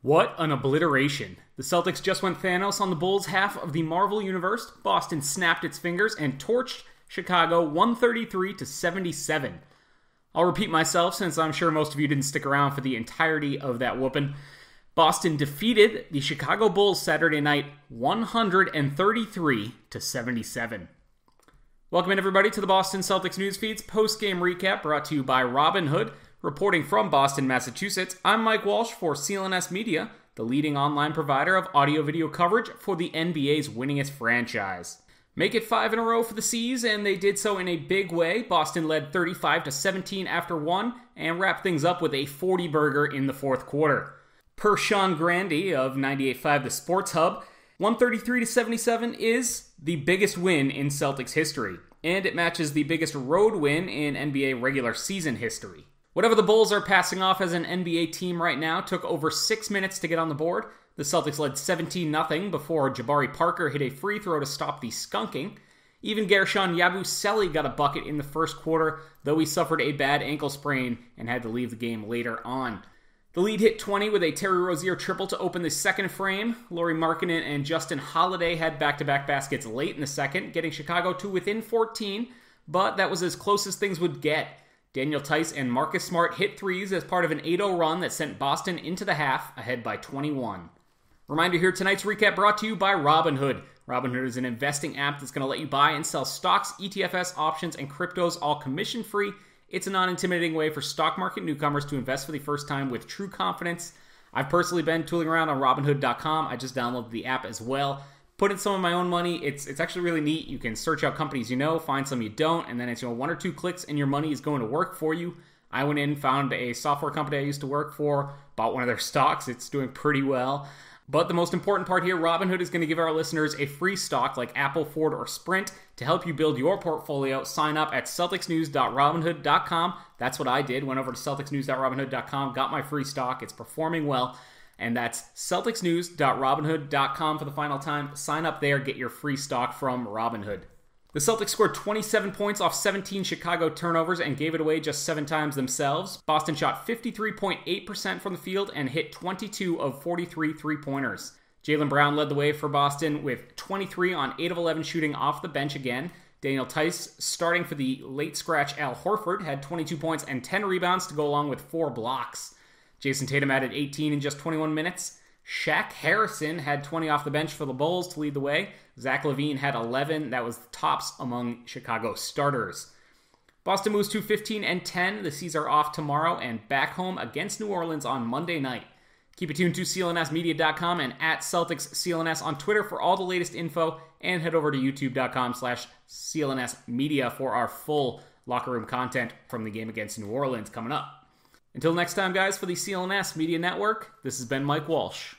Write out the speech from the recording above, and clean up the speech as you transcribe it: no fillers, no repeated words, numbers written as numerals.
What an obliteration. The Celtics just went Thanos on the Bulls' half of the Marvel Universe. Boston snapped its fingers and torched Chicago 133-77. I'll repeat myself since I'm sure most of you didn't stick around for the entirety of that whooping. Boston defeated the Chicago Bulls Saturday night 133-77. Welcome in everybody to the Boston Celtics News Feeds post-game recap brought to you by Robinhood. Reporting from Boston, Massachusetts, I'm Mike Walsh for CLNS Media, the leading online provider of audio-video coverage for the NBA's winningest franchise. Make it 5 in a row for the C's, and they did so in a big way. Boston led 35-17 after one, and wrapped things up with a 40-burger in the fourth quarter. Per Sean Grande of 98.5 The Sports Hub, 133-77 is the biggest win in Celtics history, and it matches the biggest road win in NBA regular season history. Whatever the Bulls are passing off as an NBA team right now took over 6 minutes to get on the board. The Celtics led 17-0 before Jabari Parker hit a free throw to stop the skunking. Even Gershon Yabusele got a bucket in the first quarter, though he suffered a bad ankle sprain and had to leave the game later on. The lead hit 20 with a Terry Rozier triple to open the second frame. Lauri Markkanen and Justin Holiday had back-to-back baskets late in the second, getting Chicago to within 14, but that was as close as things would get. Daniel Theis and Marcus Smart hit threes as part of an 8-0 run that sent Boston into the half, ahead by 21. Reminder here, tonight's recap brought to you by Robinhood. Robinhood is an investing app that's going to let you buy and sell stocks, ETFs, options, and cryptos, all commission-free. It's a non-intimidating way for stock market newcomers to invest for the first time with true confidence. I've personally been tooling around on Robinhood.com. I just downloaded the app as well. Put in some of my own money. It's actually really neat. You can search out companies you know, find some you don't, and then it's 1 or 2 clicks and your money is going to work for you. I went in, found a software company I used to work for, bought one of their stocks. It's doing pretty well. But the most important part here, Robinhood is going to give our listeners a free stock like Apple, Ford, or Sprint to help you build your portfolio. Sign up at celticsnews.robinhood.com. That's what I did. Went over to celticsnews.robinhood.com, got my free stock. It's performing well. And that's celticsnews.robinhood.com for the final time. Sign up there, get your free stock from Robinhood. The Celtics scored 27 points off 17 Chicago turnovers and gave it away just 7 times themselves. Boston shot 53.8% from the field and hit 22 of 43 three-pointers. Jaylen Brown led the way for Boston with 23 on 8 of 11 shooting off the bench again. Daniel Theis, starting for the late scratch Al Horford, had 22 points and 10 rebounds to go along with 4 blocks. Jason Tatum added 18 in just 21 minutes. Shaq Harrison had 20 off the bench for the Bulls to lead the way. Zach LaVine had 11. That was tops among Chicago starters. Boston moves to 15-10. The C's are off tomorrow and back home against New Orleans on Monday night. Keep it tuned to CLNSmedia.com and at CelticsCLNS on Twitter for all the latest info, and head over to YouTube.com/CLNSmedia for our full locker room content from the game against New Orleans coming up. Until next time, guys, for the CLNS Media Network, this has been Mike Walsh.